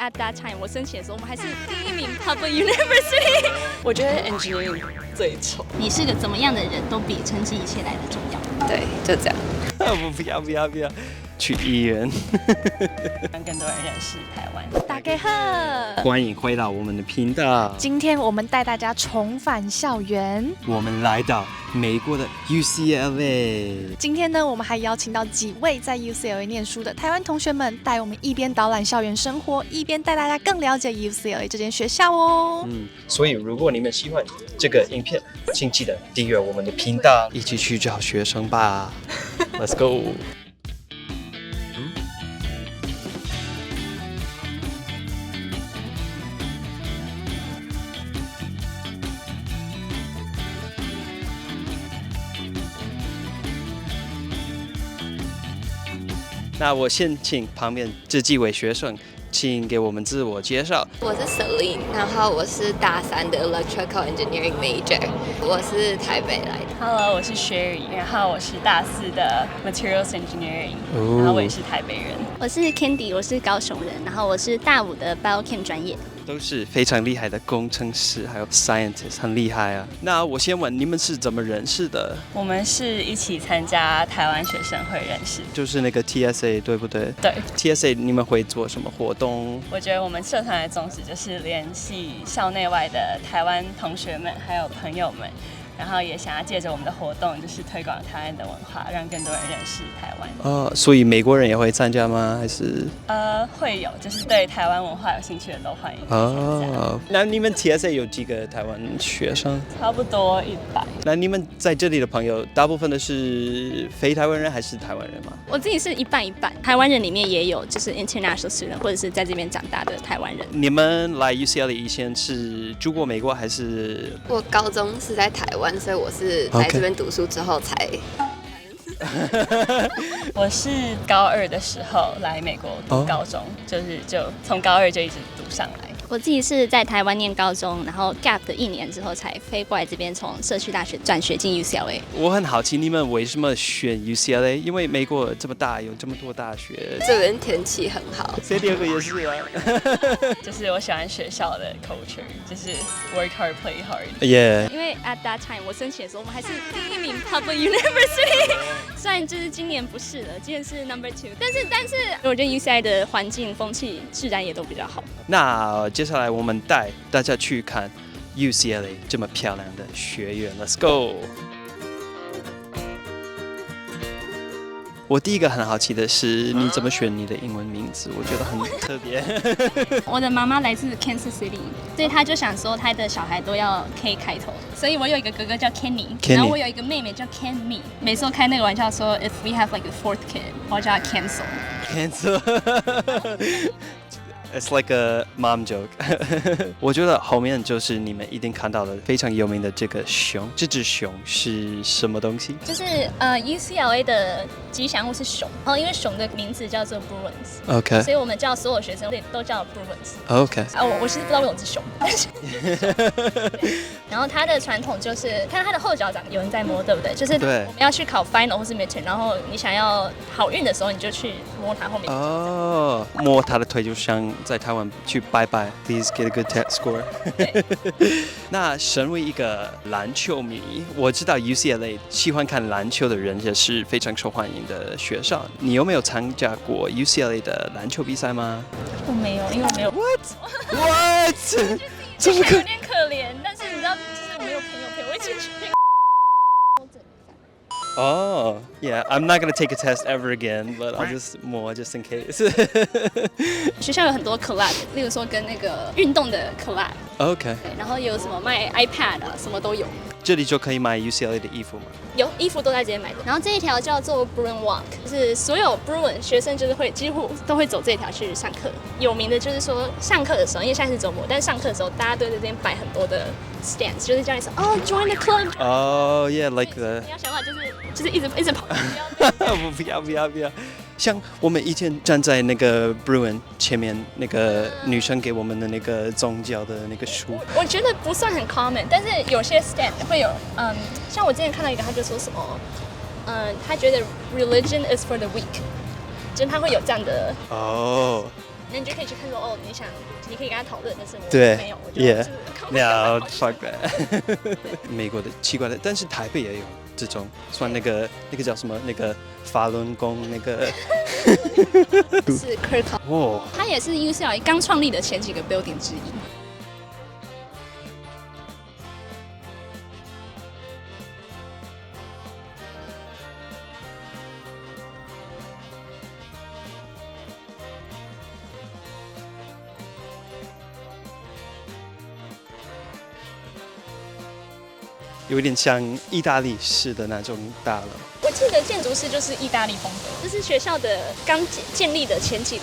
at that time 我申请的时候，我们还是第1名 Public University。我觉得 engineering 最丑。你是个怎么样的人，都比成绩一切来的重要。对，就这样。不要，去医院。让更多人认识台湾。大家好，欢迎回到我们的频道。今天我们带大家重返校园。我们来到美国的 UCLA。今天呢，我们还邀请到几位在 UCLA 念书的台湾同学们，带我们一边导览校园生活，一边带大家更了解 UCLA 这间学校哦。所以如果你们喜欢这个影片，请记得订阅我们的频道，一起去找学生吧。Let's go。那我先请旁边这几位学生，请给我们自我介绍。我是 Celine， 然后我是大3的 Electrical Engineering Major， 我是台北来的。Hello， 我是 Sherry， 然后我是大4的 Materials Engineering， 然后我也是台北人。我是 Candy， 我是高雄人，然后我是大5的 Biochem 专业。都是非常厉害的工程师，还有 scientist， 很厉害啊。那我先问你们是怎么认识的？我们是一起参加台湾学生会认识，就是那个 TSA 对不对？对。TSA 你们会做什么活动？我觉得我们社团的宗旨就是联系校内外的台湾同学们还有朋友们。然后也想要借着我们的活动，就是推广台湾的文化，让更多人认识台湾。所以美国人也会参加吗？还是？会有，就是对台湾文化有兴趣的都欢迎。那你们 TSA 有几个台湾学生？差不多100。那你们在这里的朋友，大部分的是非台湾人还是台湾人吗？我自己是一半一半，台湾人里面也有就是 international student， 或者是在这边长大的台湾人。你们来 UCLA 以前是住过美国还是？我高中是在台湾。所以我是来这边读书之后才。我是高2的时候来美国读高中，就从高2就一直读上来。我自己是在台湾念高中，然后 gap 的1年之后才飞过来这边，从社区大学转学进 UCLA。我很好奇你们为什么选 UCLA？ 因为美国这么大，有这么多大学。这边天气很好。San Diego 也是啊。就是我喜欢学校的 culture， 就是 work hard, play hard。因为 at that time 我申请的时候，我们还是第1名 Public University。虽然就是今年不是了，今年是 number 2， 但是我觉得 UCLA 的环境、风气、自然也都比较好。那接下来我们带大家去看 UCLA 这么漂亮的学院 ，Let's go！ 我第一个很好奇的是，你怎么选你的英文名字？我觉得很特别。我的妈妈来自 Kansas City， 所以她就想说她的小孩都要 K 开头，所以我有一个哥哥叫 Kenny， 然后我有一个妹妹叫 Kenmi。每次我开那个玩笑说 ，If we have like a 4th kid， 我要叫他 Cancel。It's like a mom joke 。我觉得后面就是你们一定看到的非常有名的这个熊，这只熊是什么东西？就是 UCLA 的吉祥物是熊，然后因为熊的名字叫做 Bruins， 所以我们叫所有学生都叫 Bruins。我其实不知道为什么是熊，然后它的传统就是看它的后脚掌有人在摸，对不对？就是我们要去考 final 或是 midterm， 然后你想要好运的时候，你就去摸它后面。摸它的腿就像在台湾去拜拜 ，Please get a good test score 。那身为一个篮球迷，我知道 UCLA 喜欢看篮球的人也是非常受欢迎的学校。你有没有参加过 UCLA 的篮球比赛吗？我没有，因为我没有。What？ 这有点可怜，但是你知道，就是没有朋友陪我一起去。Yeah, I'm not gonna take a test ever again, but I'll just more just in case. 学校有很多 collab， 例如说跟那个运动的 collab。然后有什么卖 iPad 啊，什么都有。这里就可以买 UCLA 的衣服吗？有，衣服都在这边买的。然后这一条叫做 Bruin Walk， 就是所有 Bruin 学生就是几乎都会走这条去上课。有名的就是说上课的时候，因为现在是周末，但是上课的时候大家都在这边摆很多的 stands， 就是叫你说join the club。Yeah, like the。你要想法就是一直跑。不要。像我们以前站在那个 Bruin 前面，那个女生给我们的那个宗教的那个书，我觉得不算很 common， 但是有些 stand 会有，像我之前看到一个，他就说什么，他觉得 religion is for the weak， 就是他会有这样的。那你就可以去看说哦，你可以跟他讨论，但是我对没有，我就是No, fuck that 美国的奇怪的，但是台北也有这种，算那个叫什么那个法轮功那个是 Kirk， 哦，他也是 UCLA 刚创立的前几个 building 之一。有点像意大利式的那种大楼。我记得建筑师就是意大利风格，这是学校的刚建立的前4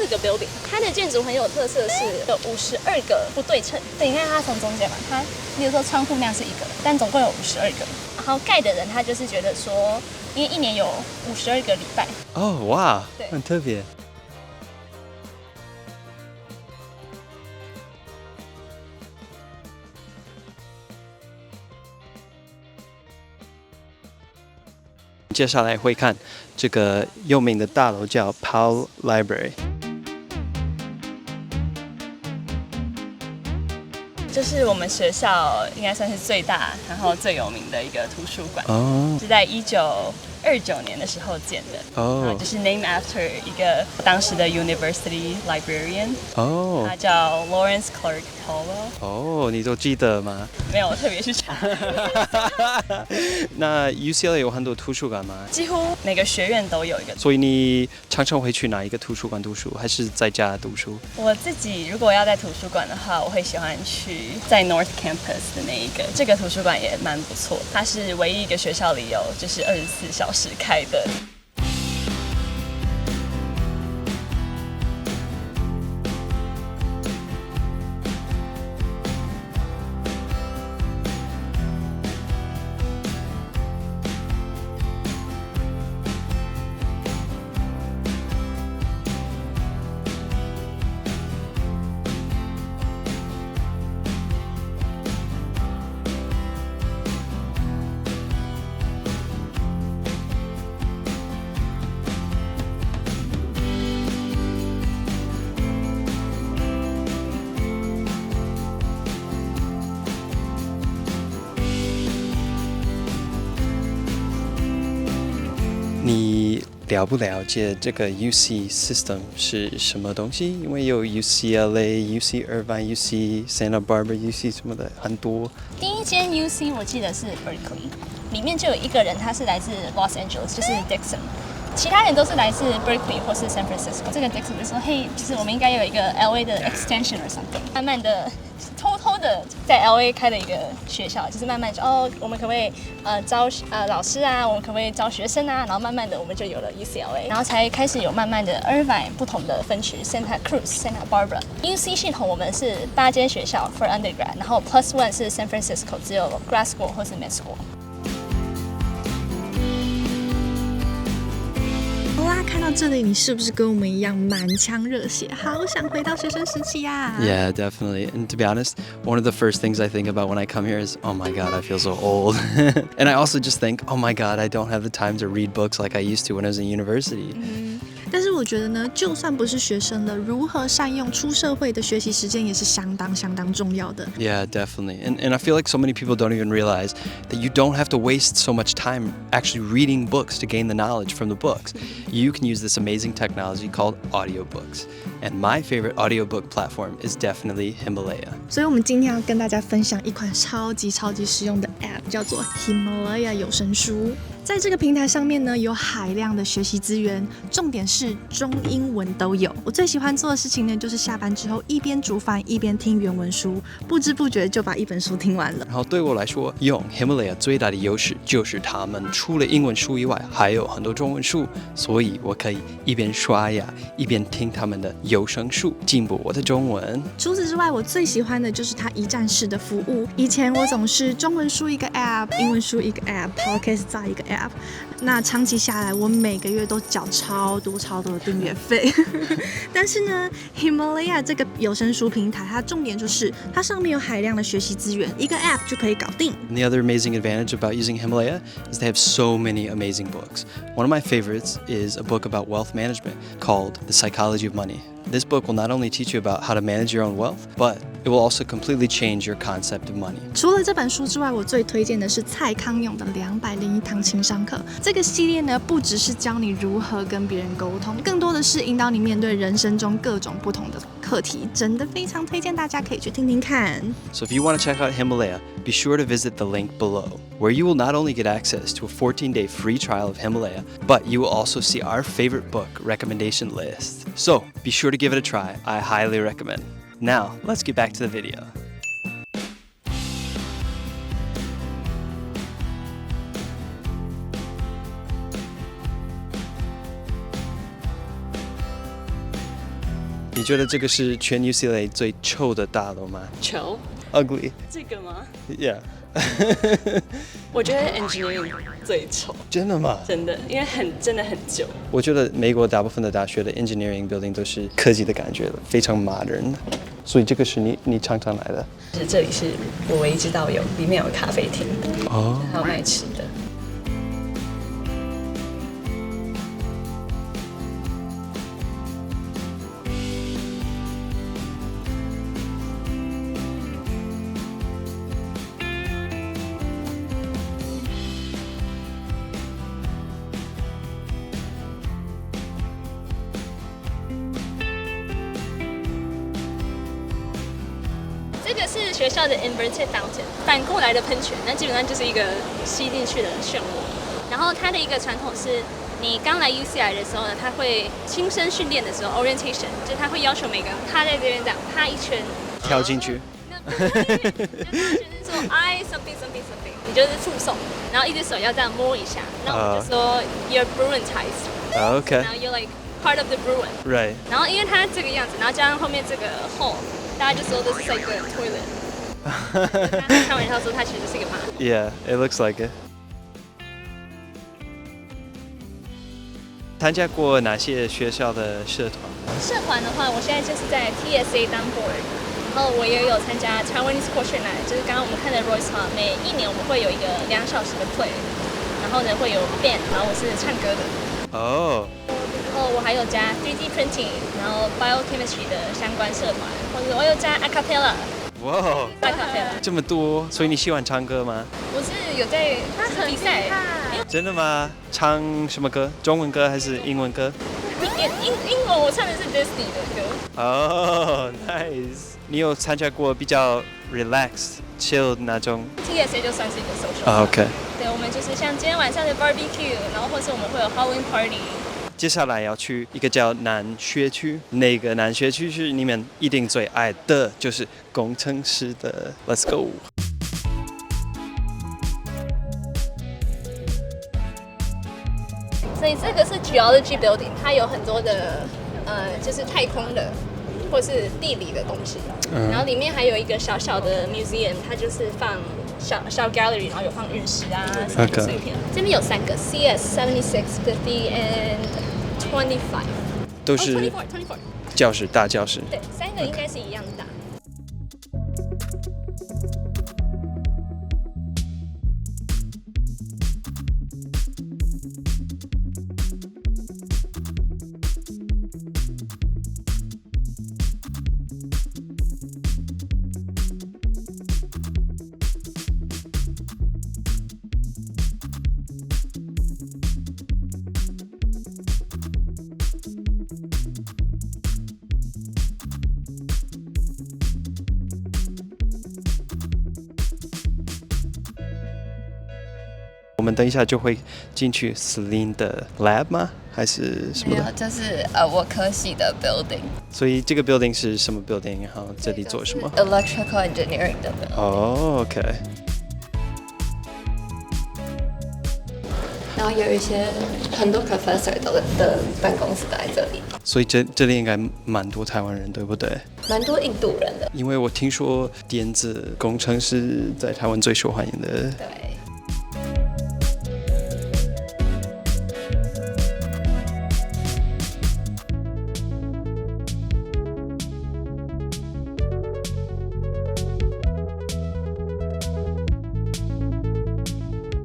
个 building， 它的建筑很有特色，是有52个不对称。对，你看它从中间嘛，它比如说窗户那样是一个，但总共有52个。然后盖的人他就是觉得说，因为一年有52个礼拜。哦，哇，对，很特别。接下来会看这个有名的大楼叫 Powell Library， 这是我们学校应该算是最大，然后最有名的一个图书馆，是在1929年的时候建的，就是 named after 一个当时的 University Librarian， 他叫 Lawrence Clark Powell。你都记得吗？没有，我特别去查。那 UCLA 有很多图书馆吗？几乎每个学院都有一个。所以你常常会去哪一个图书馆读书，还是在家读书？我自己如果要在图书馆的话，我会喜欢去在 North Campus 的那一个，这个图书馆也蛮不错，它是唯一一个学校里有就是24小时开的。你了不了解这个 UC system 是什么东西？因为有 UCLA、UC Irvine、UC Santa Barbara、UC 什么的很多。第一间 UC 我记得是 Berkeley， 里面就有一个人，他是来自 Los Angeles， 就是 Dixon。其他人都是来自 Berkeley 或是 San Francisco。这个 Dixon 就说：“嘿，就是我们应该有一个 LA 的 extension or something。”慢慢的、偷偷的在 LA 开了一个学校，就是慢慢说：“我们可不可以招老师啊？我们可不可以招学生啊？”然后慢慢的我们就有了 UCLA， 然后才开始有慢慢的 Irvine 不同的分区 ，Santa Cruz、Santa Barbara。UC 系统我们是8间学校 for undergrad， 然后 Plus One 是 San Francisco， 只有 grad school 或是 med school。哇，看到这里，你是不是跟我们一样满腔热血，好想回到学生时期呀？Yeah, definitely. And to be honest, one of the first things I think about when I come here is, oh my God, I feel so old. And I also just think, oh my God, I don't have the time to read books like I used to when I was in university. 但是我觉得呢，就算不是学生了，如何善用出社会的学习时间也是相当重要的。Yeah, definitely. And I feel like so many people don't even realize that you don't have to waste so much time actually reading books to gain the knowledge from the books. You can use this amazing technology called audiobooks. And my favorite audiobook platform is definitely Himalaya. 所以我们今天要跟大家分享一款超级实用的 App， 叫做 Himalaya 有声书。在这个平台上面呢，有海量的学习资源，重点是中英文都有。我最喜欢做的事情呢，就是下班之后一边煮饭一边听原文书，不知不觉就把一本书听完了。然后对我来说，用 Himalaya 最大的优势就是他们除了英文书以外，还有很多中文书，所以我可以一边刷牙一边听他们的有声书，进步我的中文。除此之外，我最喜欢的就是它一站式的服务。以前我总是中文书一个 App， 英文书一个 App， Podcast 再一个 App。App。那长期下来，我每个月都缴超多的订阅费。但是呢 ，Himalaya 这个有声书平台，它重点就是它上面有海量的学习资源，一个 App 就可以搞定。And the other amazing advantage about using Himalaya is they have so many amazing books. One of my favorites is a book about wealth management called The Psychology of Money. This book will not only teach you about how to manage your own wealth, but it will also completely change your concept of money. 除了这本书之外，我最推荐的是蔡康永的201堂情商课。这个系列呢，不只是教你如何跟别人沟通，更多的是引导你面对人生中各种不同的课题，真的非常推荐大家可以去听听看。So if you want to check out Himalaya, be sure to visit the link below, where you will not only get access to a 14-day free trial of Himalaya, but you will also see our favorite book recommendation list. So be sure to give it a try. I highly recommend. Now, let's get back to the video. You think this is 全 UCLA 最臭的大楼吗？球 Ugly. 这个吗？ Yeah. 我觉得 engineering 最丑，真的吗？真的，因为真的很久。我觉得美国大部分的大学的 engineering building 都是科技的感觉，非常 modern。所以这个是你常常来的。这里是我唯一知道里面有咖啡厅，还有卖吃的。这个是学校的 inverted fountain， 反过来的喷泉，那基本上就是一个吸进去的漩涡。然后它的一个传统是，你刚来 UCI 的时候呢，他会亲身训练的时候 orientation， 就是他会要求每个人趴在这边这样趴一圈，跳进去。就是说 I something something something， 你就是附送，然后一只手要这样摸一下，那我们就说 you're Bruin-tized， 然后 you're like part of the Bruin， Right. 然后因为它这个样子，然后加上后面这个 hole， 大家就说this is like a toilet。大家开玩笑说它其实是一个马。Yeah, it looks like it. 参加过哪些学校的社团？社团的话，我现在就是在 TSA 当 board， 然后我也有参加 Taiwanese Culture Night， 就是刚刚我们看的 Royce Hall， 每一年我们会有一个2小时的 play， 然后呢会有 band， 然后我是唱歌的。哦。然后我还有加 3D printing， 然后 biochemistry 的相关社团，或者我有加 acapella。哇，acapella 这么多，所以你喜欢唱歌吗？我是有在比赛。真的吗？唱什么歌？中文歌还是英文歌？英文我唱的是 Disney 的歌。哦、nice。你有参加过比较 relaxed、chill 那种 ？TSA 就算是一个 social。OK。对，我们就是像今天晚上的 barbecue， 然后或是我们会有 Halloween party。接下来要去一个叫南学区，那个南学区是你们一定最爱的，就是工程师的。Let's go。所以这个是 geology building， 它有很多的就是太空的或是地理的东西。然后里面还有一个小小的 museum， 它就是放小 gallery， 然后有放陨石啊什么碎片。这边有3个 CS 76、50 and 25， 都是24教室，大教室。对，3个应该是一样大。我们等一下就会进去 Celine 的 lab 吗？还是什么的？没有，就是我科系的 building。所以这个 building 是什么 building？ 然后这里做什么 ？Electrical engineering 的 building。哦 ，OK。然后有一些很多 professor 的办公室在这里。所以这里应该蛮多台湾人，对不对？蛮多印度人的。因为我听说电子工程是在台湾最受欢迎的。对。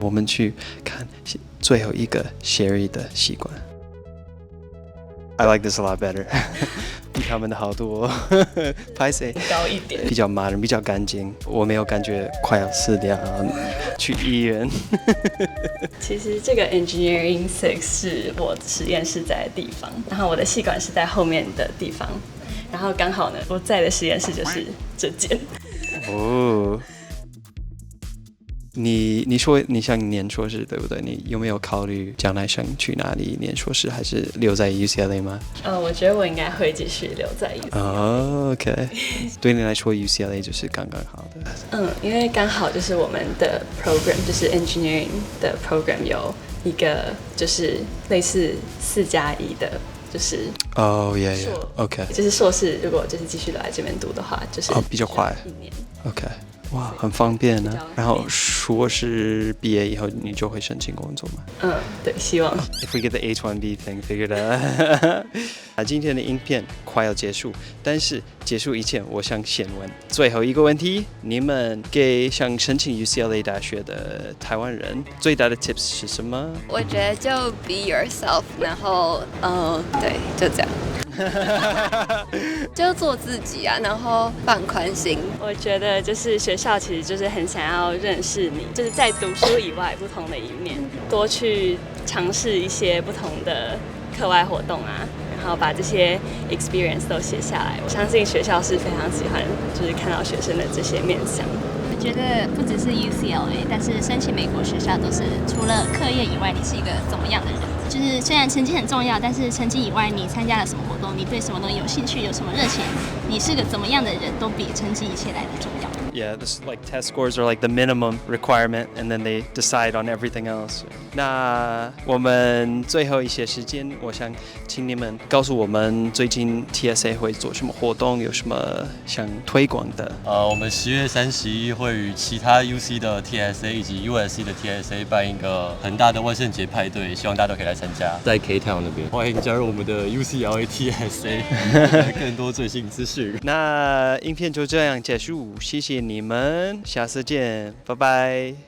我们去看最后一个 Sherry 的习惯。I like this a lot better 比他们的好多拍谁高一点，比较麻人，比较干净，我没有感觉快要死掉去医院其实这个 Engineering 6是我实验室在的地方，然后我的系馆是在后面的地方，然后刚好呢我在的实验室就是这间。哦，你说你想念硕士对不对？你有没有考虑将来想去哪里念硕士，还是留在 UCLA 吗？我觉得我应该会继续留在 UCLA。OK 对你来说 UCLA 就是刚刚好的。因为刚好就是我们的 program 就是 engineering 的 program 有一个就是类似4+1的，就是OK 就是硕士如果就是继续来这边读的话，就是比较快1年。OK 哇，很方便呢。然后硕士毕业以后，你就会申请工作吗？对，希望。If we get the H1B thing figured out 今天的影片快要结束，但是结束以前，我想先问最后一个问题：你们给想申请 UCLA 大学的台湾人最大的 tips 是什么？我觉得就 be yourself， 然后对，就这样。就做自己啊，然后放宽心。我觉得就是学校其实就是很想要认识你，就是在读书以外不同的一面，多去尝试一些不同的课外活动啊，然后把这些 experience 都写下来。我相信学校是非常喜欢就是看到学生的这些面向。我觉得不只是 UCLA， 但是申请美国学校都是除了课业以外，你是一个怎么样的人？就是虽然成绩很重要，但是成绩以外，你参加了什么活动，你对什么东西有兴趣，有什么热情，你是个怎么样的人，都比成绩一切来的重要。Yeah, this like test scores are like the minimum requirement, and then they decide on everything else. 那我们最后一些时间，我想请你们告诉我们最近 TSA 会做什么活动，有什么想推广的？我们10月31会与其他 UC 的 TSA 以及 USC 的 TSA 办一个很大的万圣节派对，希望大家都可以来参加，在 K Town 那边，欢迎加入我们的 UCLA TSA， 更多最新资讯。那影片就这样结束，谢谢你们，下次见，拜拜。